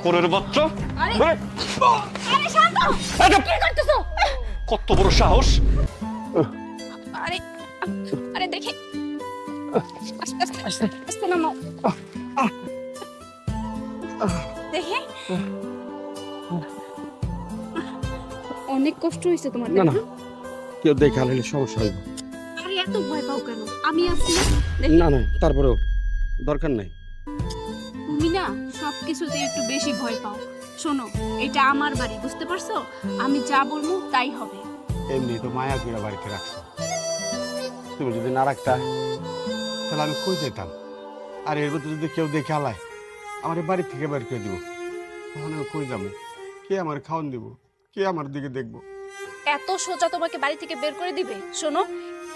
চাকরের বাচ্চা। আরে আরে, আরে শান্ত, আরে, কি করতেছো? কত বড় সাহস! আরে আরে দেখে আস্তে আস্তে আস্তে আস্তে নামো দেখে। অনেক কষ্ট হয়েছে তোমার, না তাই না, কেউ দেখা হলে সমস্যা হইব। আরে এত ভয় পাও কেন? আমি আছি না, দেখি। না না, তারপরেও দরকার নাই। তুমি না সবকিছুতে একটু বেশি ভয় পাও। শোনো, এটা আমার বাড়ি, বুঝতে পারছো? আমি যা বলবো তাই হবে। এমনি তো মায়া করে বাড়িতে রাখছো, তুমি যদি না রাখতা তাহলে আমি কই যেতাম? আর এর মধ্যে যদি কেউ দেখে আলায় আমার এই বাড়ি থেকে বের করে দিব, তখন আমি কই যাবো? কে আমার খাওয়ান দিব? কে আমার দিকে দেখবো? এত সোজা তোমাকে বাড়ি থেকে বের করে দিবে? শোনো,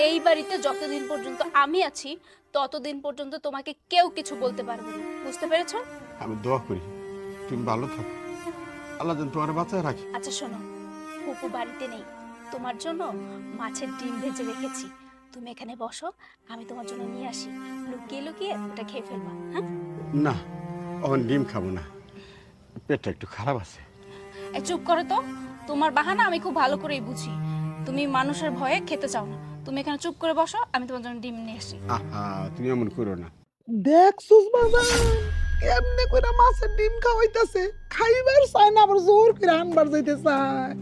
এই বাড়িতে যতদিন পর্যন্ত আমি আছি ততদিন পর্যন্ত তোমাকে কেউ কিছু বলতে পারবে না, বুঝতে পেরেছো? আমি দোয়া করি তুমি ভালো থাকো, আল্লাহ যেন তোমার বাঁচায় রাখি। আচ্ছা শোনো, ফুপু বাড়িতে নেই, তোমার জন্য মাছের ডিম ভেজে রেখেছি। তুমি এখানে বসো, আমি তোমার জন্য নিয়ে আসি। লুকিয়ে লুকিয়ে ওটা খেয়ে ফেলবা, হ্যাঁ? না, এখন ডিম খাবো না, পেটটা একটু খারাপ আছে। এই চুপ করো তো, তোমার বাহানা আমি খুব ভালো করেই বুঝি। তুমি মানুষের ভয়ে খেতে চাও না। তুমি এখানে চুপ করে বসো, আমি তোমার জন্য ডিম নিয়ে আসি। আহা, তুমি এমন করো না। দেখছুস বাজান কেমনে কইরা মাছের ডিম খাওয়াইতাছে, খাইবার চায় না আবার জোর করে আনবার যাইতে চায়।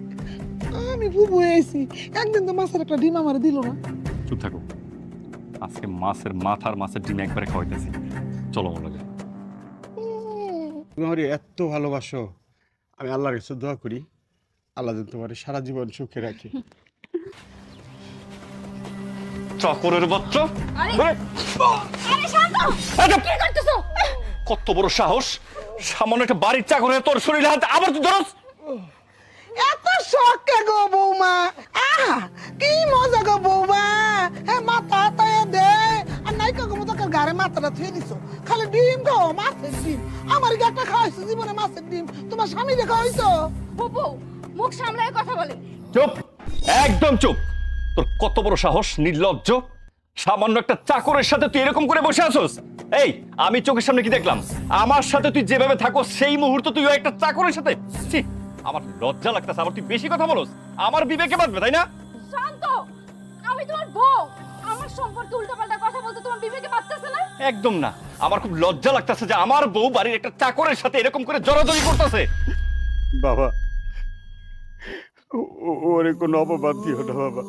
আমি বুবু হয়েছি, একদিন তো মাছের একটা ডিম আমার দিল না। চুপ থাকো, আজকে মাছের মাথার মাছের ডিম একবারে খাওয়াইতেছি। চলো আমার লাগে। তুমি আমার এত ভালোবাসো, আমি আল্লাহর কাছে দোয়া করি আল্লাহ যেন তোমার সারা জীবন সুখে রাখে। চাকরের বাচ্চা। আরে আরে, আরে শান্ত, আরে, কি করতেছো? কত বড় সাহস! সামান্য একটা বাড়ির চাকর হয়ে তোর শরীরে হাত আবার তুই ধরস! এত শখ কে গো বৌমা? আহা কি মজা গো বৌমা! হ্যাঁ, মাথা হাতায় দে আর নাইকা গো মতো গাড়ে মাথাটা থুয়ে দিছো। খালি ডিম খাও, মাছের ডিম। আমার কি একটা খাওয়াইছো জীবনে মাছের ডিম? তোমার স্বামী রে খাওয়াইছো? ফুপু মুখ সামলায় কথা বলে। চুপ, একদম চুপ! তোর কত বড় সাহস, নির্লজ্জ! সামান্য একটা চাকরের সাথে তুই এরকম করে বসে আছোস? এই, আমি চোখের সামনে কি দেখলাম? আমার সাথে তুই যেভাবে থাকো সেই মুহূর্তে তুই একটা চাকরের সাথে! ছি, আমার লজ্জা লাগতেছে। আবার তুই বেশি কথা বলস, আমার বিবেকে বাঁচবে, তাই না? শান্ত, আমি তোমার বউ, আমার সম্পর্কে উল্টাপাল্টা কথা বলতে তোমার বিবেকে বাঁচতেছে না? একদম না। আমার খুব লজ্জা লাগতেছে যে আমার বউ বাড়ির একটা চাকরের সাথে এরকম করে জড়াজড়ি করতেছে। বাবা, ওরে কোনো অপবাদ দিও না বাবা,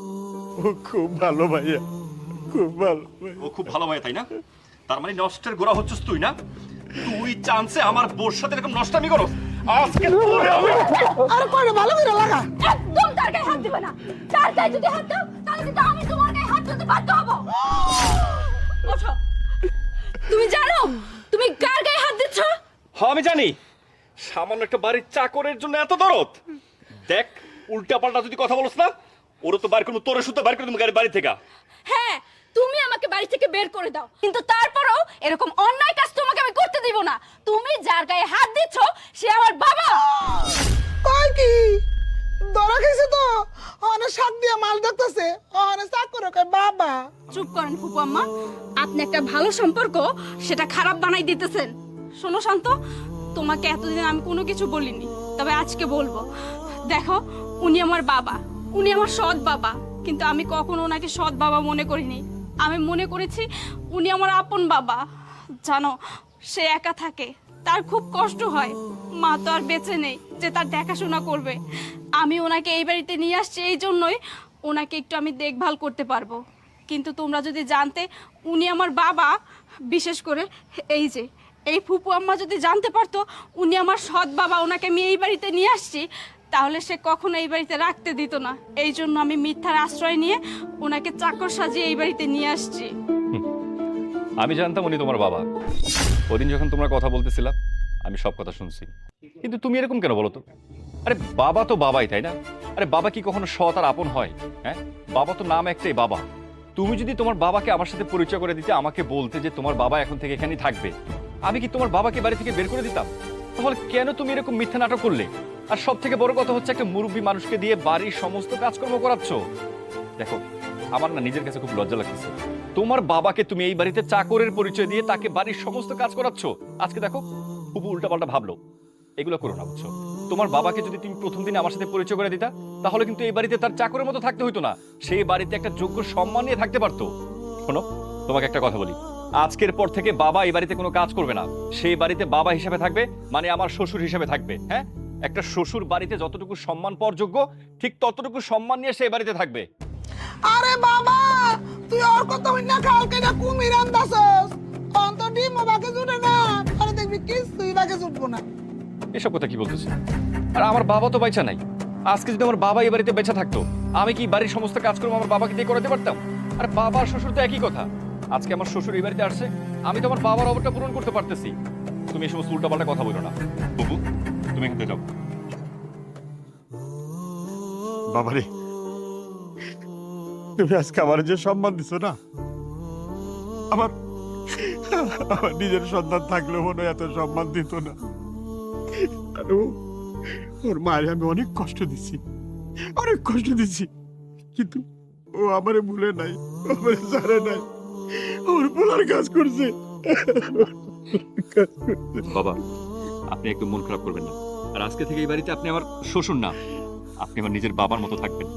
ও খুব ভালো ভাইয়া, খুব ভালো ভাইয়া। ও খুব ভালো ভাই, তাই না? তার মানে নষ্টের গোড়া হচ্ছিস তুই না? তুই চান্সে আমার বোর সাথে এরকম নষ্টামি করস? আজকে তোরে আমি আর কয়টা ভালো করে লাগা। একদম তার গায়ে হাত দিবে না। তার গায়ে যদি হাত দাও তাহলে কিন্তু আমি তোমার গায়ে হাত দিতে বাধ্য হব। ওঠো। তুমি জানো তুমি কার গায়ে হাত দিচ্ছ? হ্যাঁ, আমি জানি। সামান্য একটা বাড়ির চাকরের জন্য এত দরদ। দেখ, উল্টা পাল্টা যদি কথা বলস না, ওরা তো বাইর কোনো তোরে সুতো বাইর করে তুমি বাড়ি থেকে। হ্যাঁ, তুমি আমাকে বাড়ি থেকে বের করে দাও, কিন্তু তারপরেও এরকম অন্যায় কাজ তোমাকে আমি করতে দিব না। তুমি যার গায়ে হাত দিচ্ছ সে আমার বাবা। কয় কি ধরা খেয়েছে তো, অনেক শাক দিয়ে মাল দেখতেছে, অনেক চাকর কয় বাবা। চুপ করেন ফুপু আম্মা, আপনি একটা ভালো সম্পর্ক সেটা খারাপ বানাই দিতেছেন। শোনো শান্ত, তোমাকে এতদিন আমি কোনো কিছু বলিনি, তবে আজকে বলবো। দেখো, উনি আমার বাবা, উনি আমার সৎ বাবা, কিন্তু আমি কখনো ওনাকে সৎ বাবা মনে করিনি। আমি মনে করেছি উনি আমার আপন বাবা। জানো, সে একা থাকে, তার খুব কষ্ট হয়। মা তো আর বেঁচে নেই যে তার দেখাশোনা করবে। আমি ওনাকে এই বাড়িতে নিয়ে আসছি এই জন্যই, ওনাকে একটু আমি দেখভাল করতে পারবো। কিন্তু তোমরা যদি জানতে উনি আমার বাবা, বিশেষ করে এই যে এই ফুপু আম্মা যদি জানতে পারতো উনি আমার সৎ বাবা, ওনাকে আমি এই বাড়িতে নিয়ে আসছি, তাহলে সে কখনো এই বাড়িতে রাখতে দিত না। এই জন্য আমি মিথ্যার আশ্রয় নিয়ে ওনাকে চাকর সাজিয়ে এই বাড়িতে নিয়ে আসছি। আমি জানতাম উনি তোমার বাবা। ওদিন যখন তোমরা কথা বলতেছিলা আমি সব কথা শুনছি। কিন্তু তুমি এরকম কেন বলো তো? আরে বাবা তো বাবাই, তাই না? আরে বাবা কি কখনো সৎ আর আপন হয়? হ্যাঁ, বাবা তো নাম একটাই, বাবা। তুমি যদি তোমার বাবাকে আমার সাথে পরিচয় করে দিতে, আমাকে বলতে যে তোমার বাবা এখন থেকে এখানেই থাকবে, আমি কি তোমার বাবাকে বাড়ি থেকে বের করে দিতাম? তাহলে কেন তুমি এরকম মিথ্যা নাটক করলে? আর সব থেকে বড় কথা হচ্ছে, একটা মুরব্বী মানুষকে দিয়ে বাড়ির সমস্ত কাজকর্ম করাচ্ছ। দেখো, আমার না নিজের কাছে খুব লজ্জা লাগতেছে। তোমার বাবাকে তুমি এই বাড়িতে চাকরের পরিচয় দিয়ে তাকে বাড়ির সমস্ত কাজ করাচ্ছ। আজকে দেখো, খুব উল্টাপাল্টা ভাবলো। এগুলো করো না, বুঝছো? তোমার বাবাকে যদি তুমি প্রথম দিনে আমার সাথে পরিচয় করে দিতা, তাহলে কিন্তু এই বাড়িতে তার চাকরের মতো থাকতে হইতো না, সেই বাড়িতে একটা যোগ্য সম্মান নিয়ে থাকতে পারতো। শোনো, তোমাকে একটা কথা বলি, আজকের পর থেকে বাবা এই বাড়িতে কোনো কাজ করবে না, সেই বাড়িতে বাবা হিসেবে থাকবে, মানে আমার শ্বশুর হিসেবে থাকবে। হ্যাঁ, একটা শ্বশুর বাড়িতে যতটুকু সম্মান পাওয়ার যোগ্য, ঠিক ততটুকু সম্মান নিয়ে সেই বাড়িতে থাকবে। আরে বাবা, তুই ওর কথা না কালকে না কুমির আন্দাছস। অন্ত ডিম বাকে জুটে না, পরে দেখবি কিছুই বাকে জুটবো না। এসব কথা কি বলতেছে? আর আমার বাবা তো বেঁচে নাই। আজকে যদি আমার বাবা এই বাড়িতে বেঁচে থাকতো, আমি কি বাড়ির সমস্ত কাজকর্ম আমার বাবাকে দিয়ে করাতে পারতাম? আর বাবা আর শ্বশুর তো একই কথা। আজকে আমার শ্বশুর এই বাড়িতে আসছে, আমি তো আমার বাবার অভাবটা পূরণ করতে পারতেছি। তুমি এই সমস্ত উল্টাপাল্টা কথা বলো না। বুবু, তুমি এখান থেকে যাও। বাবারে, তুমি আজকে আমার যে সম্মান দিছো না, আমার আমার নিজের সন্তান থাকলেও মনে হয় এত সম্মান দিত না। আর ওর মায়ের আমি অনেক কষ্ট দিছি, অনেক কষ্ট দিছি, কিন্তু ও আমারে ভুলে নাই, আমারে জানে নাই, ওর বলার কাজ করছে। বাবা, আপনি একদম মন খারাপ করবেন না। আর আজকে থেকে এই বাড়িতে আপনি আমার শ্বশুর না, আপনি আমার নিজের বাবার মতো থাকবেন।